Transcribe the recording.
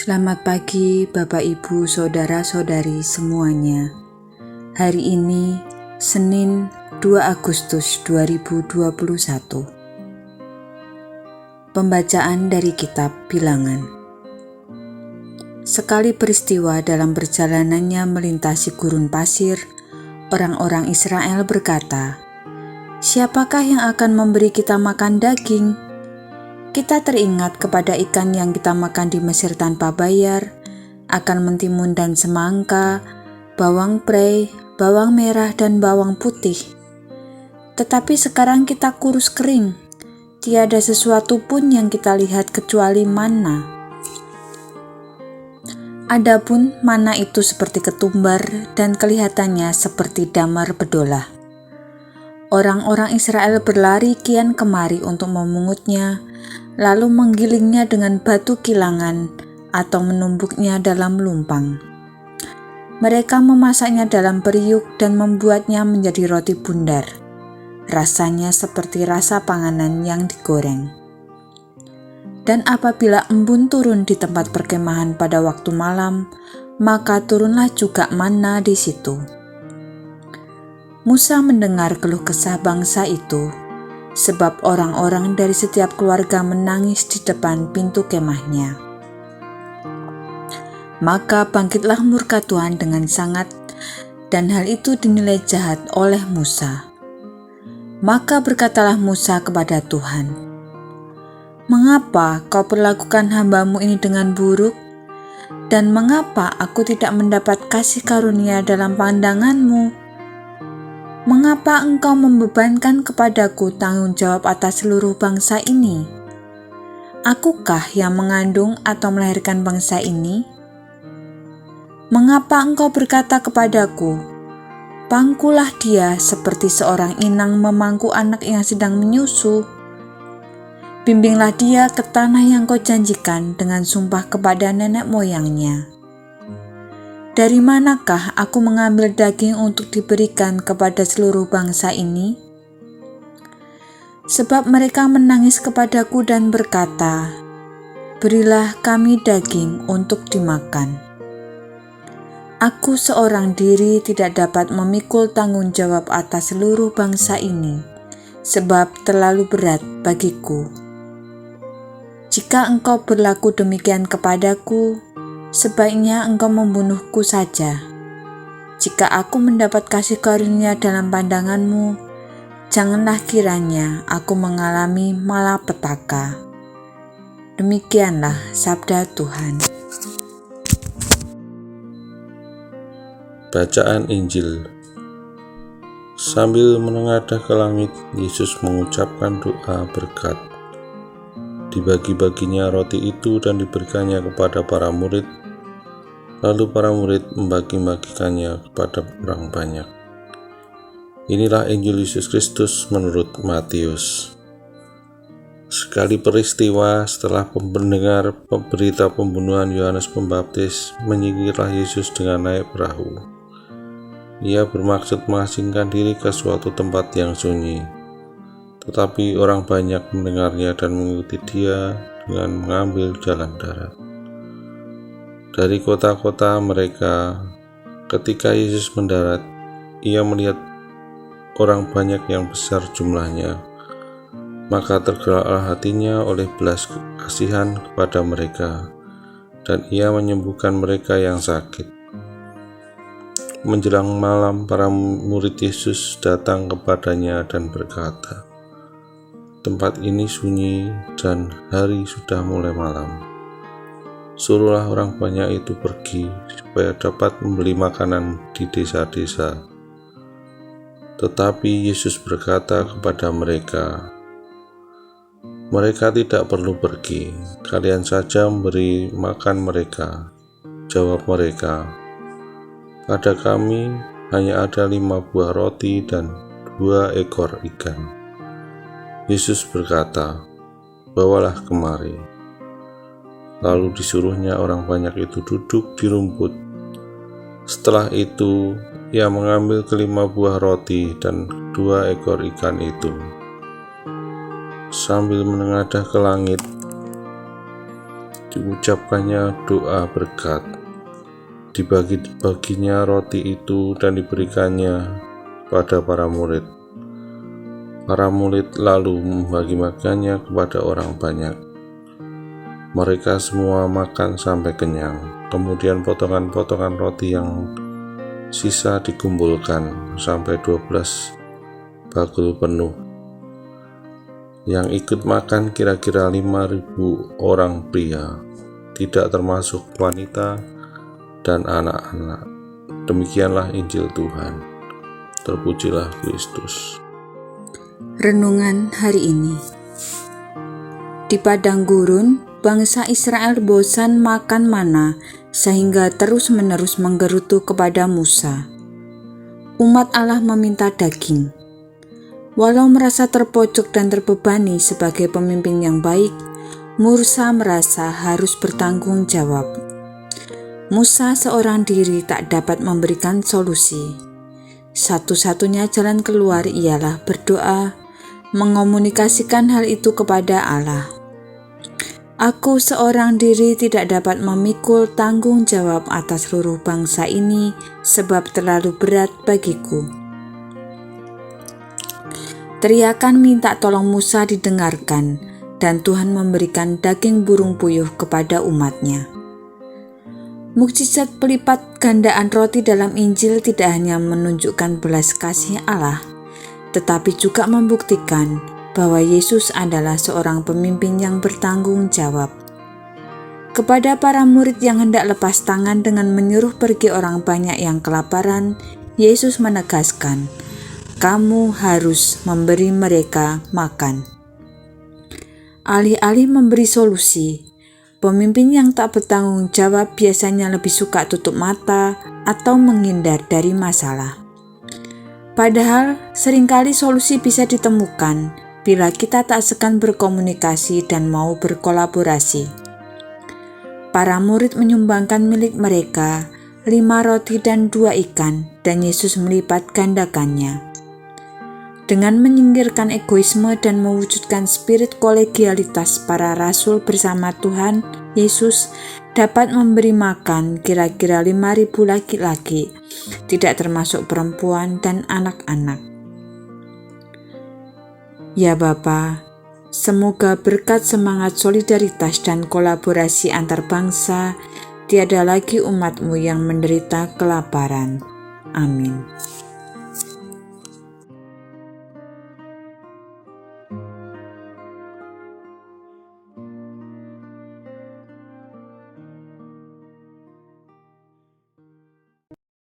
Selamat pagi Bapak Ibu Saudara-saudari semuanya. Hari ini Senin 2 Agustus 2021. Pembacaan dari kitab Bilangan. Sekali peristiwa dalam perjalanannya melintasi gurun pasir, orang-orang Israel berkata, "Siapakah yang akan memberi kita makan daging?" Kita teringat kepada ikan yang kita makan di Mesir tanpa bayar, akan mentimun dan semangka, bawang prei, bawang merah dan bawang putih. Tetapi sekarang kita kurus kering, tiada sesuatu pun yang kita lihat kecuali manna. Adapun manna itu seperti ketumbar dan kelihatannya seperti damar bedolah. Orang-orang Israel berlari kian kemari untuk memungutnya, lalu menggilingnya dengan batu kilangan atau menumbuknya dalam lumpang. Mereka memasaknya dalam periuk dan membuatnya menjadi roti bundar. Rasanya seperti rasa panganan yang digoreng. Dan apabila embun turun di tempat perkemahan pada waktu malam, maka turunlah juga manna di situ. Musa mendengar keluh kesah bangsa itu, sebab orang-orang dari setiap keluarga menangis di depan pintu kemahnya. Maka bangkitlah murka Tuhan dengan sangat, dan hal itu dinilai jahat oleh Musa. Maka berkatalah Musa kepada Tuhan, "Mengapa kau perlakukan hamba-Mu ini dengan buruk? Dan mengapa aku tidak mendapat kasih karunia dalam pandangan-Mu? Mengapa engkau membebankan kepadaku tanggung jawab atas seluruh bangsa ini? Akukah yang mengandung atau melahirkan bangsa ini? Mengapa engkau berkata kepadaku, pangkulah dia seperti seorang inang memangku anak yang sedang menyusu? Bimbinglah dia ke tanah yang kau janjikan dengan sumpah kepada nenek moyangnya. Dari manakah aku mengambil daging untuk diberikan kepada seluruh bangsa ini? Sebab mereka menangis kepadaku dan berkata, berilah kami daging untuk dimakan. Aku seorang diri tidak dapat memikul tanggung jawab atas seluruh bangsa ini, sebab terlalu berat bagiku. Jika engkau berlaku demikian kepadaku, sebaiknya engkau membunuhku saja. Jika aku mendapat kasih karunia dalam pandangan-Mu, janganlah kiranya aku mengalami malapetaka." Demikianlah sabda Tuhan. Bacaan Injil. Sambil menengadah ke langit, Yesus mengucapkan doa berkat. Dibagi-baginya roti itu dan diberikannya kepada para murid. Lalu para murid membagi-bagikannya kepada orang banyak. Inilah Injil Yesus Kristus menurut Matius. Sekali peristiwa setelah mendengar berita pembunuhan Yohanes Pembaptis, menyingkirlah Yesus dengan naik perahu. Ia bermaksud mengasingkan diri ke suatu tempat yang sunyi. Tetapi orang banyak mendengarnya dan mengikuti dia dengan mengambil jalan darat. Dari kota-kota mereka, ketika Yesus mendarat, ia melihat orang banyak yang besar jumlahnya. Maka tergeraklah hatinya oleh belas kasihan kepada mereka, dan ia menyembuhkan mereka yang sakit. Menjelang malam, para murid Yesus datang kepadanya dan berkata, "Tempat ini sunyi dan hari sudah mulai malam. Suruhlah orang banyak itu pergi supaya dapat membeli makanan di desa-desa." Tetapi Yesus berkata kepada mereka, "Mereka tidak perlu pergi, kalian saja memberi makan mereka." Jawab mereka, "Pada kami hanya ada 5 buah roti dan 2 ekor ikan." Yesus berkata, "Bawalah kemari." Lalu disuruhnya orang banyak itu duduk di rumput. Setelah itu, ia mengambil ke-5 buah roti dan 2 ekor ikan itu. Sambil menengadah ke langit, diucapkannya doa berkat. Dibagi-baginya roti itu dan diberikannya pada para murid. Para murid lalu membagi-bagikannya kepada orang banyak. Mereka semua makan sampai kenyang. Kemudian potongan-potongan roti yang sisa dikumpulkan sampai 12 bakul penuh. Yang ikut makan kira-kira 5.000 orang pria, tidak termasuk wanita dan anak-anak. Demikianlah Injil Tuhan. Terpujilah Kristus. Renungan hari ini. Di padang gurun, bangsa Israel bosan makan mana sehingga terus-menerus menggerutu kepada Musa. Umat Allah meminta daging. Walau merasa terpojok dan terbebani sebagai pemimpin yang baik, Musa merasa harus bertanggung jawab. Musa seorang diri tak dapat memberikan solusi. Satu-satunya jalan keluar ialah berdoa, mengomunikasikan hal itu kepada Allah. Aku seorang diri tidak dapat memikul tanggung jawab atas seluruh bangsa ini sebab terlalu berat bagiku. Teriakan minta tolong Musa didengarkan dan Tuhan memberikan daging burung puyuh kepada umatnya. Mukjizat pelipat gandaan roti dalam Injil tidak hanya menunjukkan belas kasih Allah, tetapi juga membuktikan bahwa Yesus adalah seorang pemimpin yang bertanggung jawab. Kepada para murid yang hendak lepas tangan dengan menyuruh pergi orang banyak yang kelaparan, Yesus menegaskan, "Kamu harus memberi mereka makan." Alih-alih memberi solusi, pemimpin yang tak bertanggung jawab biasanya lebih suka tutup mata atau menghindar dari masalah. Padahal seringkali solusi bisa ditemukan bila kita tak segan berkomunikasi dan mau berkolaborasi. Para murid menyumbangkan milik mereka, 5 roti dan 2 ikan, dan Yesus melipat gandakannya. Dengan menyingkirkan egoisme dan mewujudkan spirit kolegialitas para rasul bersama Tuhan, Yesus dapat memberi makan kira-kira 5.000 laki-laki, tidak termasuk perempuan dan anak-anak. Ya Bapa, semoga berkat semangat solidaritas dan kolaborasi antar bangsa, tiada lagi umat-Mu yang menderita kelaparan. Amin.